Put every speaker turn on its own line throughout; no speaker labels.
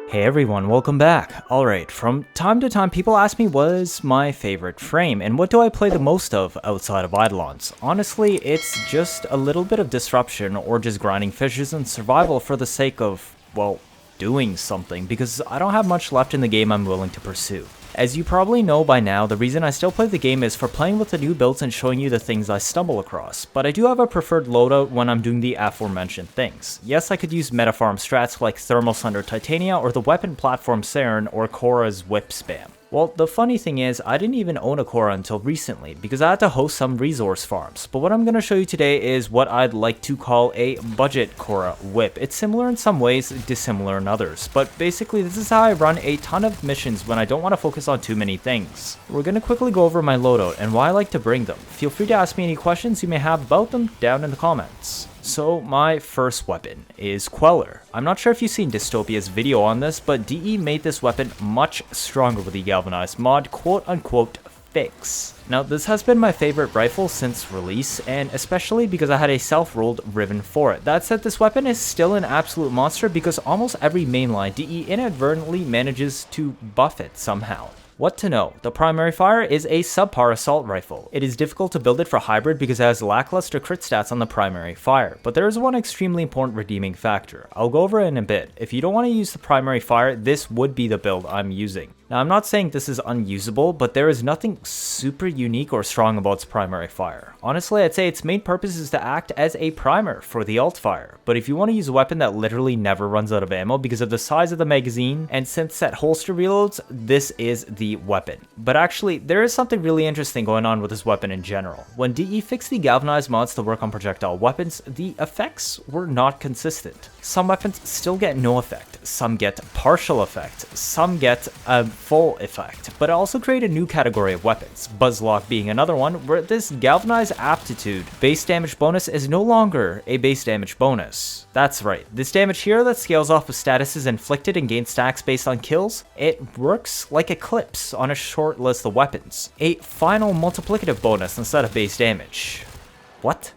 Hey everyone, welcome back. Alright, from time to time people ask me what is my favorite frame and what do I play the most of outside of Eidolons. Honestly, it's just a little bit of disruption or just grinding fishes and survival for the sake of, well, doing something because I don't have much left in the game I'm willing to pursue. As you probably know by now, the reason I still play the game is for playing with the new builds and showing you the things I stumble across, but I do have a preferred loadout when I'm doing the aforementioned things. Yes, I could use metafarm strats like Thermal Sunder Titania or the weapon platform Saren or Khora's whip spam. Well, the funny thing is, I didn't even own a Khora until recently, because I had to host some resource farms, but what I'm going to show you today is what I'd like to call a budget Khora whip. It's similar in some ways, dissimilar in others, but basically this is how I run a ton of missions when I don't want to focus on too many things. We're going to quickly go over my loadout and why I like to bring them. Feel free to ask me any questions you may have about them down in the comments. So my first weapon is Quellor. I'm not sure if you've seen Dystopia's video on this, but DE made this weapon much stronger with the galvanized mod, quote unquote fix. Now this has been my favorite rifle since release, and especially because I had a self-rolled Riven for it. That said, this weapon is still an absolute monster because almost every mainline DE inadvertently manages to buff it somehow. What to know, the primary fire is a subpar assault rifle. It is difficult to build it for hybrid because it has lackluster crit stats on the primary fire, but there is one extremely important redeeming factor. I'll go over it in a bit. If you don't want to use the primary fire, this would be the build I'm using. Now I'm not saying this is unusable, but there is nothing super unique or strong about its primary fire. Honestly, I'd say its main purpose is to act as a primer for the alt fire, but if you want to use a weapon that literally never runs out of ammo because of the size of the magazine and synth set holster reloads, this is the weapon. But actually, there is something really interesting going on with this weapon in general. When DE fixed the galvanized mods to work on projectile weapons, the effects were not consistent. Some weapons still get no effect, some get partial effect, some get a full effect, but it also created a new category of weapons, Buzzlock being another one, where this galvanized aptitude base damage bonus is no longer a base damage bonus. That's right, this damage here that scales off of statuses inflicted and gains stacks based on kills, it works like Eclipse on a short list of weapons. A final multiplicative bonus instead of base damage. What?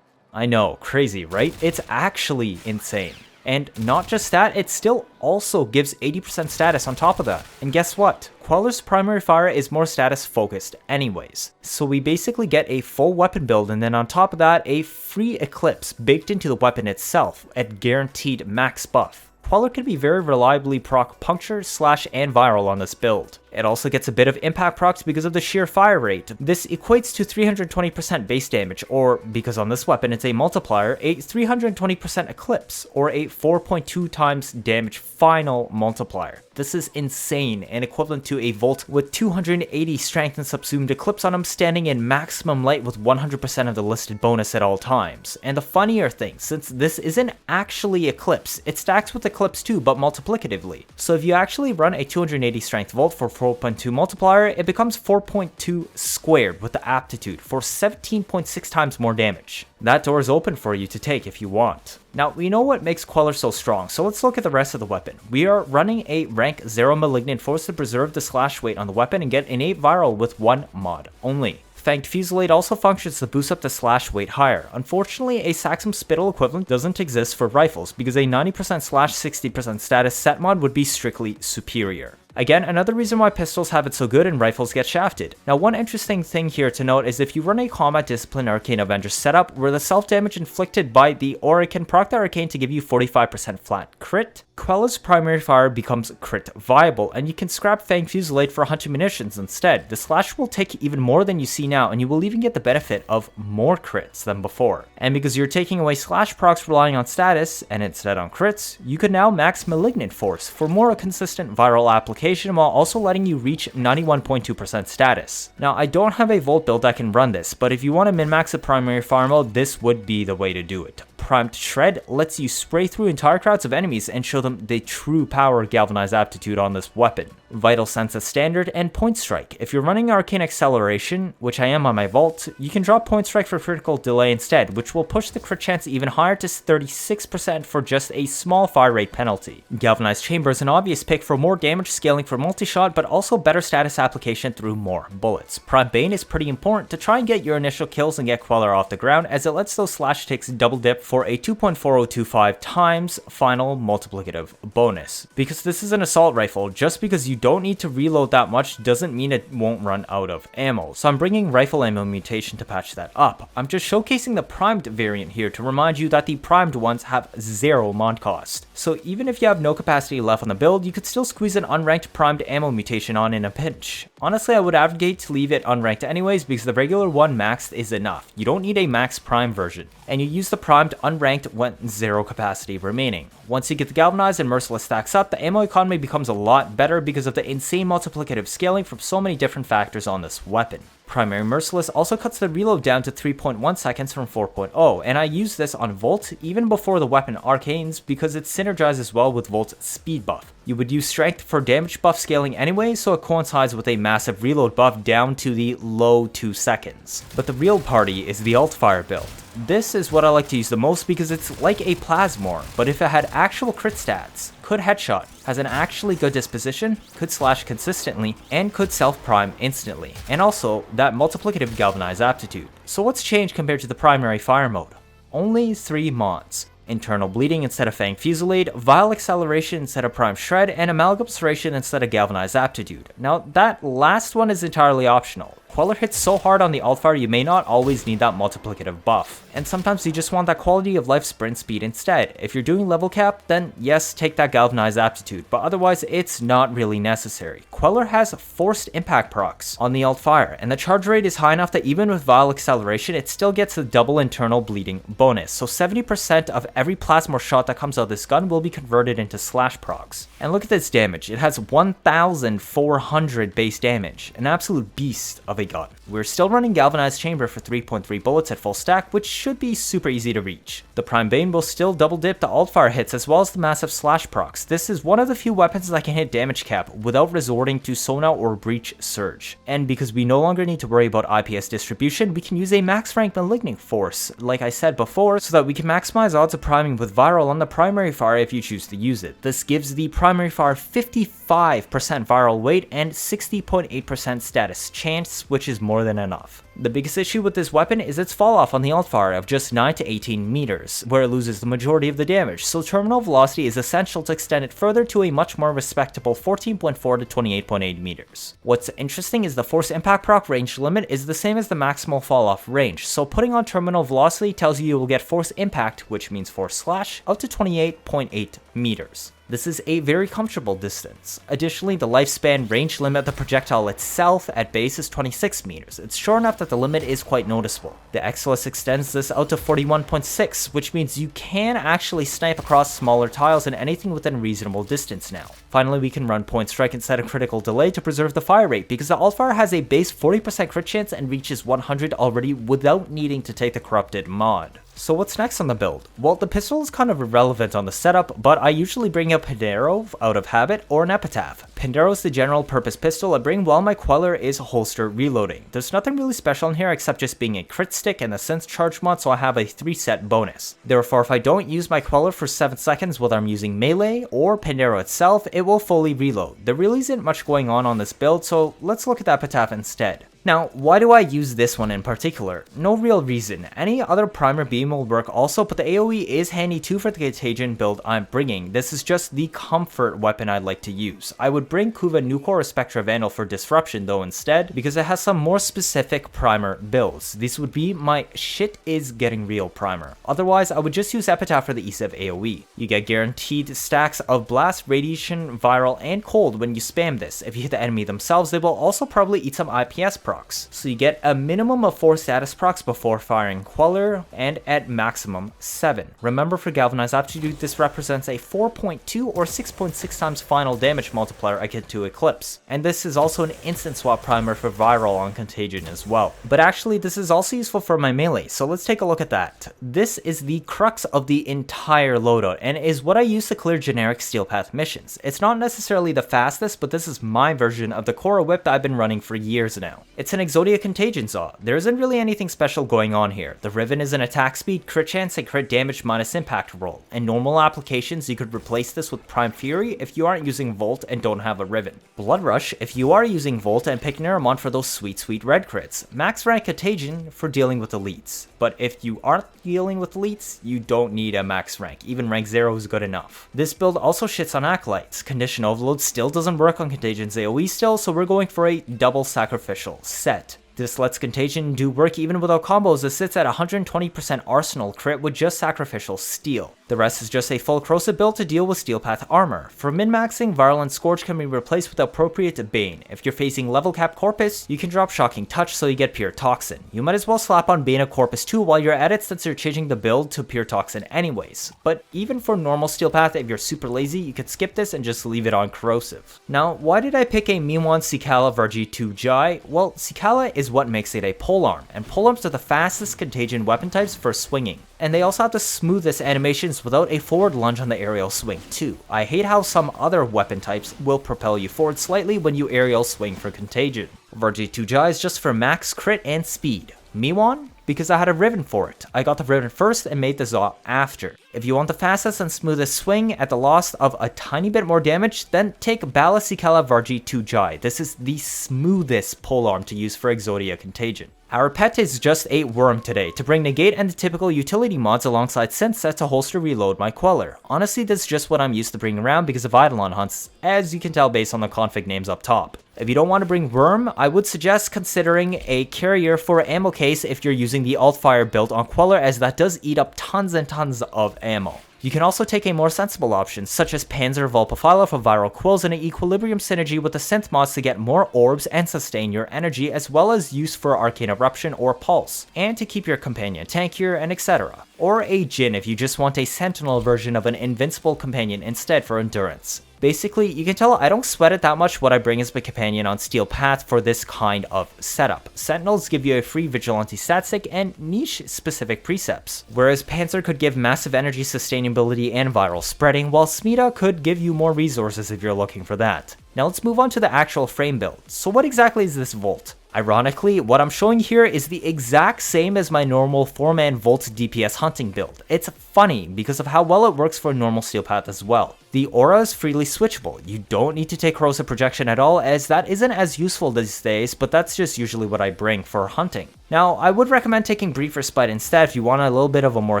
I know, crazy, right? It's actually insane. And not just that, it still also gives 80% status on top of that. And guess what? Quellor's primary fire is more status focused anyways. So we basically get a full weapon build and then on top of that, a free Eclipse baked into the weapon itself at guaranteed max buff. Quellor can be very reliably proc puncture, slash, and viral on this build. It also gets a bit of impact procs because of the sheer fire rate. This equates to 320% base damage, or because on this weapon it's a multiplier, a 320% eclipse, or a 4.2 times damage final multiplier. This is insane and equivalent to a Volt with 280 strength and subsumed eclipse on him standing in maximum light with 100% of the listed bonus at all times. And the funnier thing, since this isn't actually eclipse, it stacks with eclipse too but multiplicatively. So if you actually run a 280 strength Volt for 4.2 multiplier, it becomes 4.2 squared with the aptitude for 17.6 times more damage. That door is open for you to take if you want. Now, we know what makes Quellor so strong, so let's look at the rest of the weapon. We are running a rank 0 Malignant Force to preserve the slash weight on the weapon and get innate viral with one mod only. Fanged Fusillade also functions to boost up the slash weight higher. Unfortunately, a Saxum Spittle equivalent doesn't exist for rifles because a 90% slash 60% status set mod would be strictly superior. Again, another reason why pistols have it so good and rifles get shafted. Now, one interesting thing here to note is if you run a Combat Discipline Arcane Avenger setup where the self-damage inflicted by the aura can proc the arcane to give you 45% flat crit, Quellor's primary fire becomes crit viable, and you can scrap Fanged Fusillade for 100 munitions instead. The slash will take even more than you see now, and you will even get the benefit of more crits than before. And because you're taking away slash procs relying on status, and instead on crits, you can now max Malignant Force for more consistent viral application while also letting you reach 91.2% status. Now, I don't have a Volt build that can run this, but if you want to min-max the primary fire mode, this would be the way to do it. Primed Shred lets you spray through entire crowds of enemies and show them the true power galvanized aptitude on this weapon. Vital Sense as standard, and Point Strike. If you're running Arcane Acceleration, which I am on my Vault, you can drop Point Strike for critical delay instead, which will push the crit chance even higher to 36% for just a small fire rate penalty. Galvanized Chamber is an obvious pick for more damage scaling for multi-shot, but also better status application through more bullets. Prime Bane is pretty important to try and get your initial kills and get Quellor off the ground, as it lets those slash ticks double dip for for a 2.4025 times final multiplicative bonus. Because this is an assault rifle, just because you don't need to reload that much doesn't mean it won't run out of ammo. So I'm bringing rifle ammo mutation to patch that up. I'm just showcasing the primed variant here to remind you that the primed ones have 0 mod cost. So even if you have no capacity left on the build, you could still squeeze an unranked primed ammo mutation on in a pinch. Honestly, I would advocate to leave it unranked anyways because the regular one maxed is enough. You don't need a max prime version. And you use the primed unranked when 0 capacity remaining. Once you get the galvanized and merciless stacks up, the ammo economy becomes a lot better because of the insane multiplicative scaling from so many different factors on this weapon. Primary Merciless also cuts the reload down to 3.1 seconds from 4.0, and I use this on Volt even before the weapon arcanes because it synergizes well with Volt's speed buff. You would use Strength for damage buff scaling anyway, so it coincides with a massive reload buff down to the low 2 seconds. But the real party is the Alt-Fire build. This is what I like to use the most because it's like a Plasmor, but if it had actual crit stats, could headshot, has an actually good disposition, could slash consistently, and could self-prime instantly, and also that multiplicative galvanized aptitude. So what's changed compared to the primary fire mode? Only 3 mods. Internal bleeding instead of Fang Fusillade, Vile Acceleration instead of Prime Shred, and Amalgam Serration instead of Galvanized Aptitude. Now that last one is entirely optional. Quellor hits so hard on the alt-fire you may not always need that multiplicative buff, and sometimes you just want that quality of life sprint speed instead. If you're doing level cap, then yes, take that galvanized aptitude, but otherwise it's not really necessary. Quellor has forced impact procs on the alt-fire, and the charge rate is high enough that even with Vile Acceleration it still gets the double internal bleeding bonus, so 70% of every Plasmor shot that comes out of this gun will be converted into slash procs. And look at this damage, it has 1400 base damage, an absolute beast of a gun. We're still running Galvanized Chamber for 3.3 bullets at full stack, which should be super easy to reach. The Prime Bane will still double dip the alt-fire hits as well as the massive slash procs. This is one of the few weapons that can hit damage cap without resorting to Sona or Breach Surge. And because we no longer need to worry about IPS distribution, we can use a max rank Malignant Force, like I said before, so that we can maximize odds of priming with Viral on the primary fire if you choose to use it. This gives the primary fire 55% viral weight and 60.8% status chance, which is more than enough. The biggest issue with this weapon is its fall off on the alt-fire of just 9 to 18 meters, where it loses the majority of the damage, so terminal velocity is essential to extend it further to a much more respectable 14.4 to 28.8 meters. What's interesting is the force impact proc range limit is the same as the maximal fall off range, so putting on terminal velocity tells you will get force impact, which means force slash, up to 28.8 meters. This is a very comfortable distance. Additionally, the lifespan range limit of the projectile itself at base is 26 meters. It's short enough that the limit is quite noticeable. The XLS extends this out to 41.6, which means you can actually snipe across smaller tiles and anything within reasonable distance now. Finally, we can run Point Strike instead of Critical Delay to preserve the fire rate, because the alt-fire has a base 40% crit chance and reaches 100 already without needing to take the Corrupted mod. So what's next on the build? Well, the pistol is kind of irrelevant on the setup, but I usually bring up Pandero out of habit or an Epitaph. Pandero is the general purpose pistol I bring while my Quellor is holster reloading. There's nothing really special in here except just being a crit stick and the sense charge mod, so I have a 3-set bonus. Therefore, if I don't use my Quellor for 7 seconds whether I'm using melee or Pandero itself, it will fully reload. There really isn't much going on this build, so let's look at the Epitaph instead. Now, why do I use this one in particular? No real reason. Any other primer beam will work also, but the AoE is handy too for the Contagion build I'm bringing. This is just the comfort weapon I'd like to use. I would bring Kuva Nucor or Spectra Vandal for disruption though instead, because it has some more specific primer builds. This would be my shit is getting real primer. Otherwise, I would just use Epitaph for the ease of AoE. You get guaranteed stacks of Blast, Radiation, Viral, and Cold when you spam this. If you hit the enemy themselves, they will also probably eat some IPS procs. So you get a minimum of 4 status procs before firing Quellor, and at maximum 7. Remember, for Galvanized Aptitude, this represents a 4.2 or 6.6 times final damage multiplier akin to Eclipse. And this is also an instant swap primer for Viral on Contagion as well. But actually, this is also useful for my melee, so let's take a look at that. This is the crux of the entire loadout, and is what I use to clear generic Steel Path missions. It's not necessarily the fastest, but this is my version of the Khora whip that I've been running for years now. It's an Exodia Contagion Zaw. There isn't really anything special going on here. The Riven is an attack speed, crit chance, and crit damage minus impact roll. In normal applications, you could replace this with Prime Fury if you aren't using Volt and don't have a Riven. Blood Rush if you are using Volt and pick Neramon for those sweet red crits. Max rank Contagion for dealing with elites. But if you aren't dealing with elites, you don't need a max rank. Even rank 0 is good enough. This build also shits on Acolytes. Condition Overload still doesn't work on Contagion's AoE still, so we're going for a double sacrificial set. This lets Contagion do work even without combos. It sits at 120% arsenal crit with just sacrificial steel. The rest is just a full corrosive build to deal with steel path armor. For min-maxing, Virulent Scourge can be replaced with appropriate Bane. If you're facing level cap Corpus, you can drop Shocking Touch so you get Pure Toxin. You might as well slap on Bane of Corpus too while you're at it, since you're changing the build to Pure Toxin anyways. But even for normal steel path, if you're super lazy, you could skip this and just leave it on corrosive. Now, why did I pick a Miwan Cicala Vargi 2 Jai? Well, Cicala is what makes it a polearm, and polearms are the fastest Contagion weapon types for swinging. And they also have the smoothest animations without a forward lunge on the aerial swing too. I hate how some other weapon types will propel you forward slightly when you aerial swing for Contagion. Vargi 2 Jai is just for max crit and speed. Miwan? Because I had a Riven for it. I got the Riven first and made the Zaw after. If you want the fastest and smoothest swing at the loss of a tiny bit more damage, then take Bala Cicala Vargi 2 Jai. This is the smoothest polearm to use for Exodia Contagion. Our pet is just a Worm today, to bring Negate and the typical utility mods alongside Synth set to holster reload my Quellor. Honestly, this is just what I'm used to bringing around because of Eidolon hunts, as you can tell based on the config names up top. If you don't want to bring Worm, I would suggest considering a carrier for ammo case if you're using the Altfire build on Quellor, as that does eat up tons and tons of ammo. You can also take a more sensible option, such as Panzer Vulpaphyla for viral quills and an equilibrium synergy with the synth mods to get more orbs and sustain your energy, as well as use for Arcane Eruption or Pulse, and to keep your companion tankier and etc. Or a Jhin if you just want a sentinel version of an invincible companion instead for endurance. Basically, you can tell I don't sweat it that much what I bring as my companion on Steel Path for this kind of setup. Sentinels give you a free Vigilante stat stick and niche specific precepts, whereas Panzer could give massive energy sustainability and viral spreading, while Smita could give you more resources if you're looking for that. Now let's move on to the actual frame build. So what exactly is this Volt? Ironically, what I'm showing here is the exact same as my normal 4-man Volt DPS hunting build. It's funny because of how well it works for normal Steel Path as well. The aura is freely switchable. You don't need to take corrosive projection at all, as that isn't as useful these days, but that's just usually what I bring for hunting. Now, I would recommend taking Brief Respite instead if you want a little bit of a more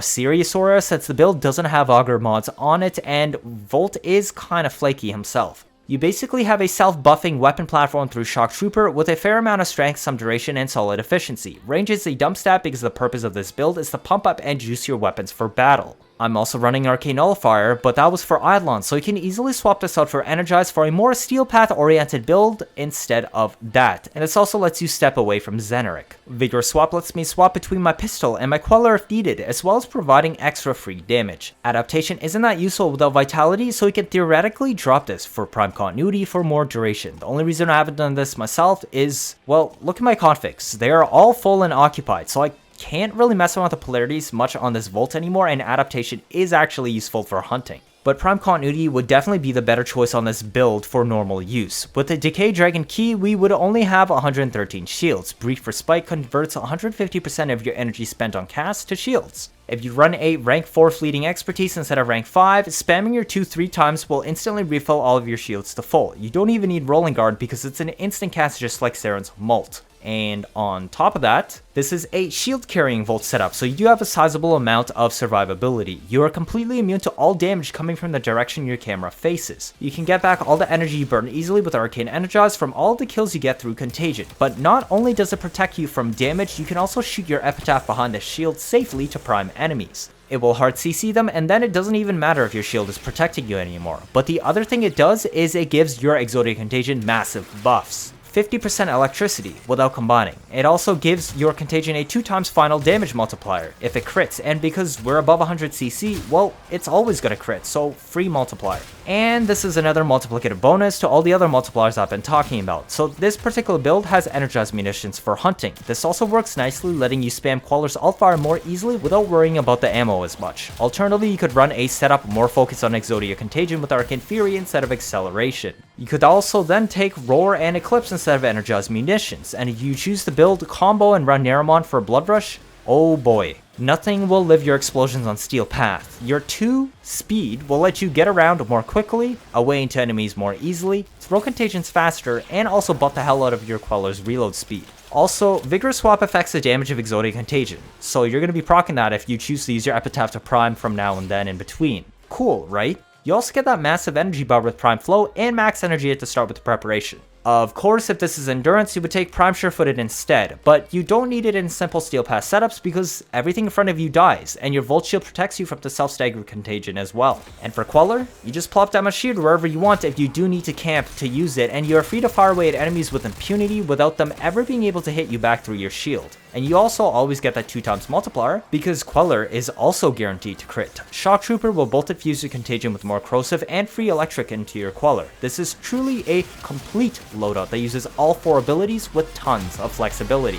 serious aura, since the build doesn't have Augur mods on it and Volt is kind of flaky himself. You basically have a self-buffing weapon platform through Shock Trooper with a fair amount of strength, some duration, and solid efficiency. Range is a dump stat because the purpose of this build is to pump up and juice your weapons for battle. I'm also running Arcane Nullifier, but that was for Eidolons, so you can easily swap this out for Energize for a more Steel Path oriented build instead of that, and this also lets you step away from Zeneric. Vigor Swap lets me swap between my pistol and my Quellor if needed, as well as providing extra free damage. Adaptation isn't that useful without Vitality, so you can theoretically drop this for Prime Continuity for more duration. The only reason I haven't done this myself is, well, look at my configs. They are all full and occupied, so I can't really mess around with the polarities much on this Volt anymore, and adaptation is actually useful for hunting. But Prime Continuity would definitely be the better choice on this build for normal use. With the Decay Dragon Key, we would only have 113 shields. Brief Respite converts 150% of your energy spent on cast to shields. If you run a rank 4 fleeting expertise instead of rank 5, spamming your 2 3 times will instantly refill all of your shields to full. You don't even need Rolling Guard because it's an instant cast just like Saren's Molt. And on top of that, this is a shield carrying Volt setup, so you do have a sizable amount of survivability. You are completely immune to all damage coming from the direction your camera faces. You can get back all the energy you burn easily with Arcane Energize from all the kills you get through Contagion. But not only does it protect you from damage, you can also shoot your Epitaph behind the shield safely to prime enemies. It will hard CC them, and then it doesn't even matter if your shield is protecting you anymore. But the other thing it does is it gives your Exodia Contagion massive buffs. 50% electricity without combining. It also gives your Contagion a 2x final damage multiplier if it crits, and because we're above 100 CC, well, it's always gonna crit, so free multiplier. And this is another multiplicative bonus to all the other multipliers I've been talking about. So this particular build has energized munitions for hunting. This also works nicely, letting you spam Quellor's Altfire more easily without worrying about the ammo as much. Alternatively, you could run a setup more focused on Exodia Contagion with Arcane Fury instead of Acceleration. You could also then take Roar and Eclipse instead of Energized Munitions, and if you choose to build Combo and run Neramon for Blood Rush, oh boy. Nothing will live your explosions on Steel Path. Your 2 speed will let you get around more quickly, away into enemies more easily, throw contagions faster, and also buff the hell out of your Quellor's reload speed. Also, Vigorous Swap affects the damage of Exodia Contagion, so you're going to be proccing that if you choose to use your Epitaph to Prime from now and then in between. Cool, right? You also get that massive energy bar with Prime Flow and max energy at the start with the preparation. Of course, if this is endurance, you would take Prime Sure-Footed instead, but you don't need it in simple Steel Path setups because everything in front of you dies, and your Volt Shield protects you from the self-stagger contagion as well. And for Quellor, you just plop down a shield wherever you want if you do need to camp to use it, and you are free to fire away at enemies with impunity without them ever being able to hit you back through your shield. And you also always get that 2x multiplier, because Quellor is also guaranteed to crit. Shock Trooper will both defuse your contagion with more corrosive and free electric into your Quellor. This is truly a complete loadout that uses all 4 abilities with tons of flexibility.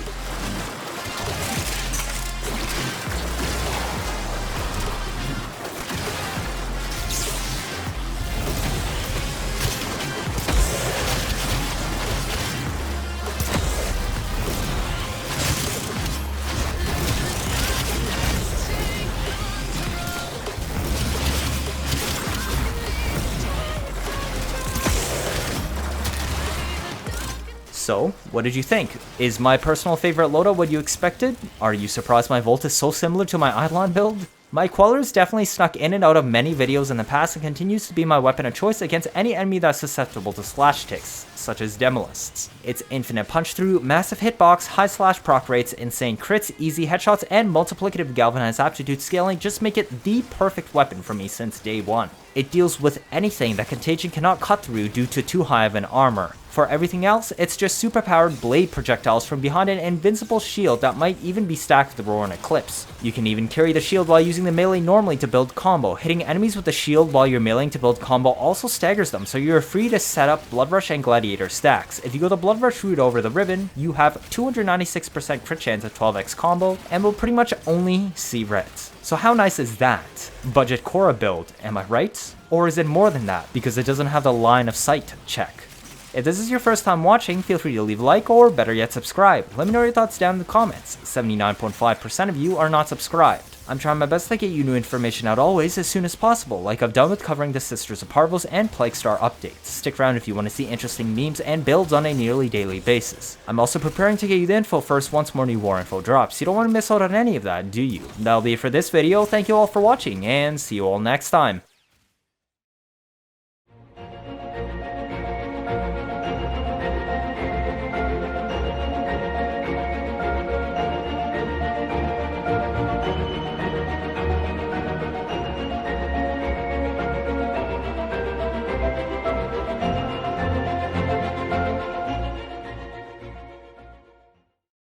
So, what did you think? Is my personal favorite loadout what you expected? Are you surprised my Volt is so similar to my Eidolon build? My Quellor's definitely snuck in and out of many videos in the past and continues to be my weapon of choice against any enemy that's susceptible to slash ticks, such as Demolists. Its infinite punch through, massive hitbox, high slash proc rates, insane crits, easy headshots, and multiplicative galvanized aptitude scaling just make it the perfect weapon for me since day one. It deals with anything that Contagion cannot cut through due to too high of an armor. For everything else, it's just superpowered blade projectiles from behind an invincible shield that might even be stacked with Roar and Eclipse. You can even carry the shield while using the melee normally to build combo. Hitting enemies with the shield while you're meleeing to build combo also staggers them, so you're free to set up Blood Rush and Gladiator stacks. If you go the Blood Rush route over the ribbon, you have 296% crit chance at 12x combo, and will pretty much only see reds. So how nice is that? Budget Khora build, am I right? Or is it more than that, because it doesn't have the line of sight check? If this is your first time watching, feel free to leave a like or better yet subscribe. Let me know your thoughts down in the comments. 79.5% of you are not subscribed. I'm trying my best to get you new information out always as soon as possible, like I've done with covering the Sisters of Parvos and Plague Star updates. Stick around if you want to see interesting memes and builds on a nearly daily basis. I'm also preparing to get you the info first once more new war info drops. You don't want to miss out on any of that, do you? That'll be it for this video. Thank you all for watching, and see you all next time.